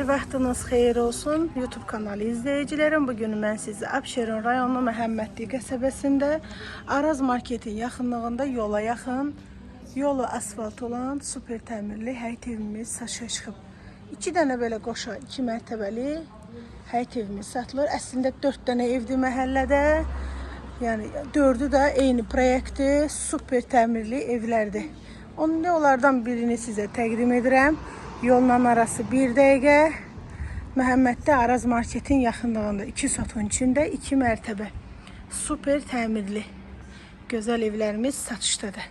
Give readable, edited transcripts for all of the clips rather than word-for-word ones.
vaxtınız xeyir olsun YouTube kanalı izləyicilərim. Bugün mən sizi Abşeron rayonu Məhəmmədli qəsəbəsində Araz marketin yaxınlığında yola yaxın, yolu asfalt olan super təmirli həyət evimiz satışa çıxıb. 2 dənə belə qoşa 2 mərtəbəli həyət evimiz satılır. Əslində 4 dənə evdir məhəllədə. Yəni 4'ü də eyni proyektdir, super təmirli evlərdir. Onlardan birini sizə təqdim edirəm. Yolla arası 1 dəqiqə. Məhəmmədli Araz marketin yaxınlığında 2 sotun içində 2 mərtəbə super təmirli gözəl evlərimiz satışdadır.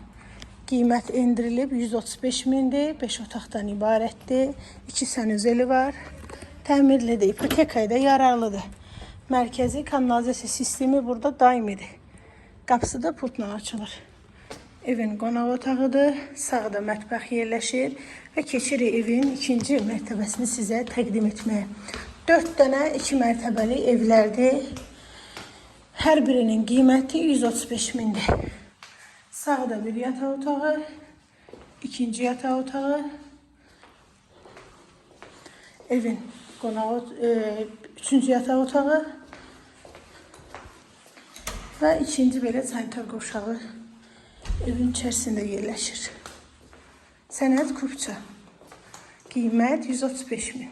Qiymət endirilib 135 mindir. 5 otaqdan ibarətdir. 2 sanuzeli var. Təmirlidir. İpotekaya da yararlıdır. Mərkəzi kanalizasiya sistemi burada daimidir. Qapısı da pultla açılır. Evin qonaq otağıdır. Sağda mətbəx yerləşir və keçirik evin ikinci mərtəbəsini sizə təqdim etməyə. 4 dənə 2 mərtəbəli evlərdir. Hər birinin qiyməti 135 mindir. Sağda bir yataq otağı, ikinci yataq otağı. Evin qonaq üçüncü yataq otağı və ikinci belə sanitar qovşağı evin içərisində yerləşir. Sənəd kupça. Qiymət 135 min.